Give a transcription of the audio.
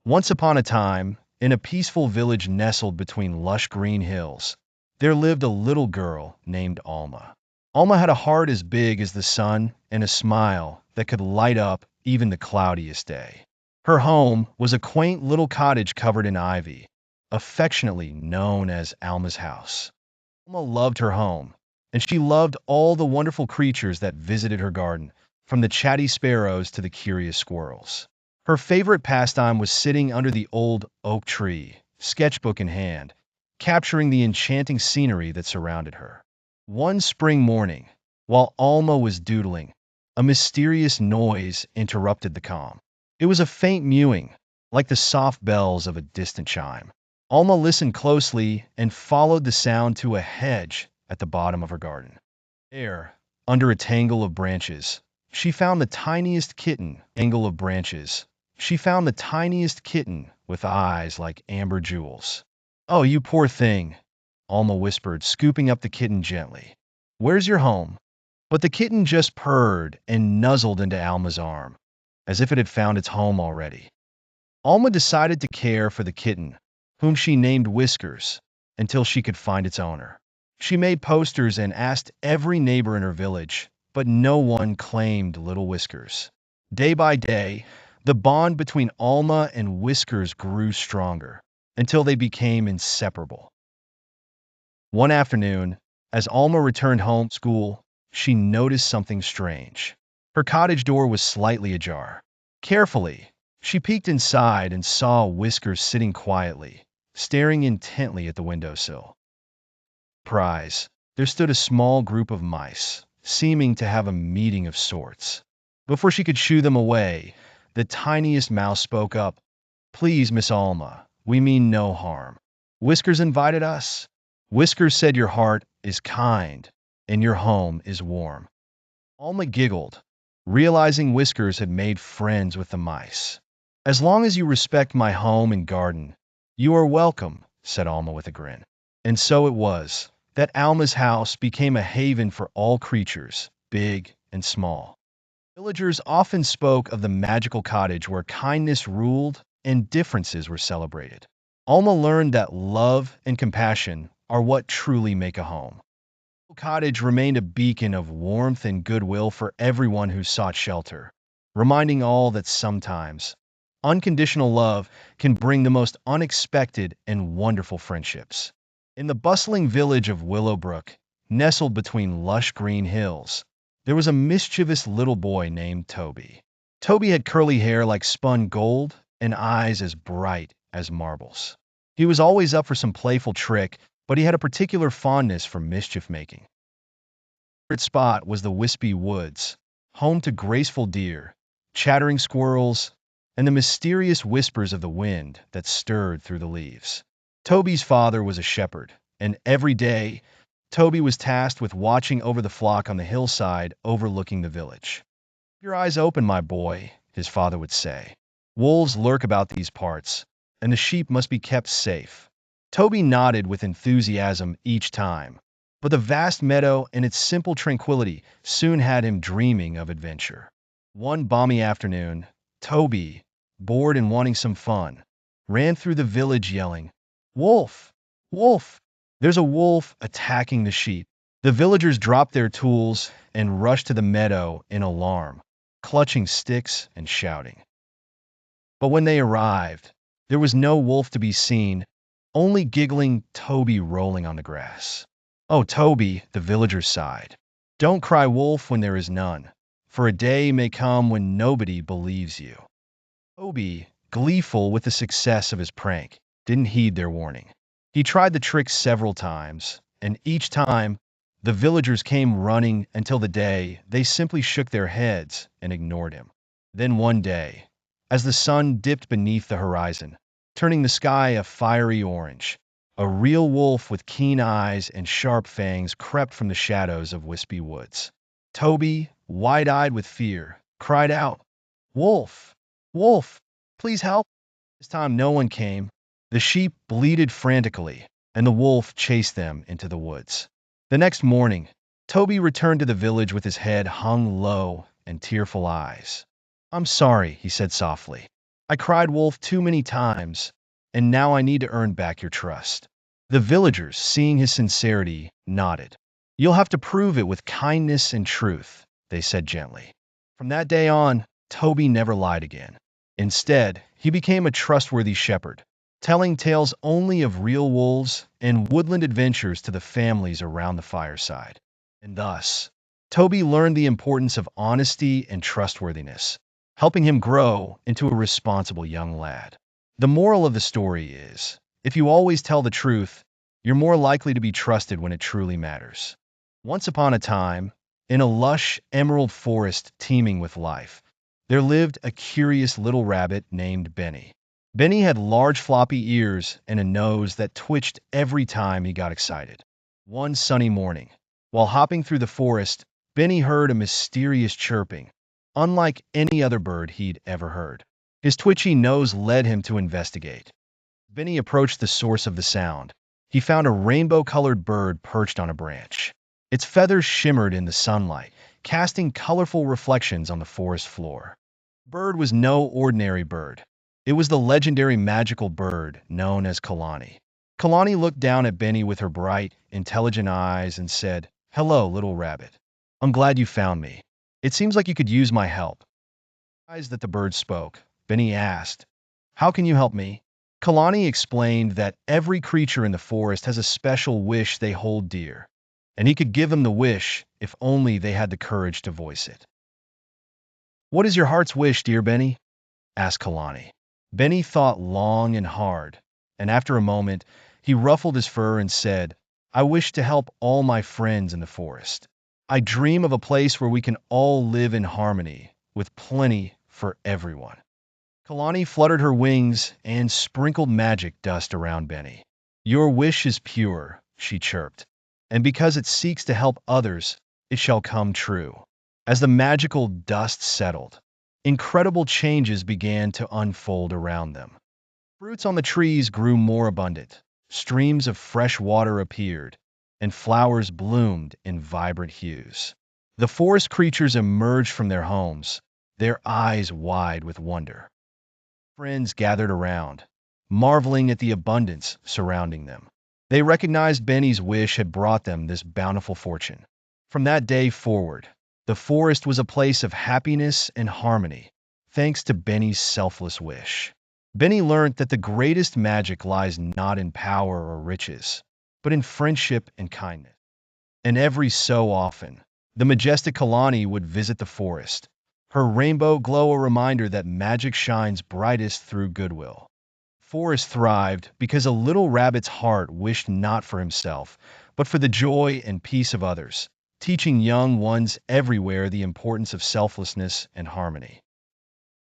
Once upon a time, in a peaceful village nestled between lush green hills, there lived a little girl named Alma. Alma had a heart as big as the sun and a smile that could light up even the cloudiest day. Her home was a quaint little cottage covered in ivy, affectionately known as Alma's house. Alma loved her home, and she loved all the wonderful creatures that visited her garden, from the chatty sparrows to the curious squirrels. Her favorite pastime was sitting under the old oak tree, sketchbook in hand, capturing the enchanting scenery that surrounded her. One spring morning, while Alma was doodling, a mysterious noise interrupted the calm. It was a faint mewing, like the soft bells of a distant chime. Alma listened closely and followed the sound to a hedge at the bottom of her garden. There, under a tangle of branches, she found the tiniest kitten. She found the tiniest kitten with eyes like amber jewels. "Oh, you poor thing," Alma whispered, scooping up the kitten gently. "Where's your home?" But the kitten just purred and nuzzled into Alma's arm, as if it had found its home already. Alma decided to care for the kitten, whom she named Whiskers, until she could find its owner. She made posters and asked every neighbor in her village, but no one claimed little Whiskers. Day by day, the bond between Alma and Whiskers grew stronger, until they became inseparable. One afternoon, as Alma returned home from school, she noticed something strange. Her cottage door was slightly ajar. Carefully, she peeked inside and saw Whiskers sitting quietly, staring intently at the windowsill. Surprise, there stood a small group of mice, seeming to have a meeting of sorts. Before she could shoo them away, the tiniest mouse spoke up. "Please, Miss Alma, we mean no harm. Whiskers invited us." Whiskers said, "Your heart is kind, and your home is warm." Alma giggled, realizing Whiskers had made friends with the mice. "As long as you respect my home and garden, you are welcome," said Alma with a grin. And so it was that Alma's house became a haven for all creatures, big and small. Villagers often spoke of the magical cottage where kindness ruled and differences were celebrated. Alma learned that love and compassion are what truly make a home. The cottage remained a beacon of warmth and goodwill for everyone who sought shelter, reminding all that sometimes unconditional love can bring the most unexpected and wonderful friendships. In the bustling village of Willowbrook, nestled between lush green hills, there was a mischievous little boy named Toby. Toby had curly hair like spun gold and eyes as bright as marbles. He was always up for some playful trick, but he had a particular fondness for mischief making. His favorite spot was the wispy woods, home to graceful deer, chattering squirrels, and the mysterious whispers of the wind that stirred through the leaves. Toby's father was a shepherd, and every day, Toby was tasked with watching over the flock on the hillside overlooking the village. "Keep your eyes open, my boy," his father would say. "Wolves lurk about these parts, and the sheep must be kept safe." Toby nodded with enthusiasm each time, but the vast meadow and its simple tranquility soon had him dreaming of adventure. One balmy afternoon, Toby, bored and wanting some fun, ran through the village yelling, "Wolf! Wolf! There's a wolf attacking the sheep." The villagers dropped their tools and rushed to the meadow in alarm, clutching sticks and shouting. But when they arrived, there was no wolf to be seen, only giggling Toby rolling on the grass. "Oh, Toby," the villagers sighed. "Don't cry wolf when there is none, for a day may come when nobody believes you." Toby, gleeful with the success of his prank, didn't heed their warning. He tried the trick several times, and each time, the villagers came running until the day they simply shook their heads and ignored him. Then one day, as the sun dipped beneath the horizon, turning the sky a fiery orange, a real wolf with keen eyes and sharp fangs crept from the shadows of wispy woods. Toby, wide-eyed with fear, cried out, "Wolf! Wolf! Please help!" This time no one came. The sheep bleated frantically, and the wolf chased them into the woods. The next morning, Toby returned to the village with his head hung low and tearful eyes. "I'm sorry," he said softly. I cried wolf too many times, and now I need to earn back your trust." The villagers, seeing his sincerity, nodded. "You'll have to prove it with kindness and truth," they said gently. From that day on, Toby never lied again. Instead, he became a trustworthy shepherd, telling tales only of real wolves and woodland adventures to the families around the fireside. And thus, Toby learned the importance of honesty and trustworthiness, helping him grow into a responsible young lad. The moral of the story is, if you always tell the truth, you're more likely to be trusted when it truly matters. Once upon a time, in a lush emerald forest teeming with life, there lived a curious little rabbit named Benny. Benny had large floppy ears and a nose that twitched every time he got excited. One sunny morning, while hopping through the forest, Benny heard a mysterious chirping, unlike any other bird he'd ever heard. His twitchy nose led him to investigate. Benny approached the source of the sound. He found a rainbow-colored bird perched on a branch. Its feathers shimmered in the sunlight, casting colorful reflections on the forest floor. The bird was no ordinary bird. It was the legendary magical bird known as Kalani. Kalani looked down at Benny with her bright, intelligent eyes and said, "Hello, little rabbit. I'm glad you found me. It seems like you could use my help." Surprised that the bird spoke, Benny asked, "How can you help me?" Kalani explained that every creature in the forest has a special wish they hold dear, and he could give them the wish if only they had the courage to voice it. "What is your heart's wish, dear Benny?" asked Kalani. Benny thought long and hard, and after a moment, he ruffled his fur and said, "I wish to help all my friends in the forest. I dream of a place where we can all live in harmony, with plenty for everyone." Kalani fluttered her wings and sprinkled magic dust around Benny. "Your wish is pure," she chirped, "and because it seeks to help others, it shall come true." As the magical dust settled, incredible changes began to unfold around them. Fruits on the trees grew more abundant, streams of fresh water appeared, and flowers bloomed in vibrant hues. The forest creatures emerged from their homes, their eyes wide with wonder. Friends gathered around, marveling at the abundance surrounding them. They recognized Benny's wish had brought them this bountiful fortune. From that day forward, the forest was a place of happiness and harmony, thanks to Benny's selfless wish. Benny learned that the greatest magic lies not in power or riches, but in friendship and kindness. And every so often, the majestic Kalani would visit the forest, her rainbow glow a reminder that magic shines brightest through goodwill. Forest thrived because a little rabbit's heart wished not for himself, but for the joy and peace of others, teaching young ones everywhere the importance of selflessness and harmony.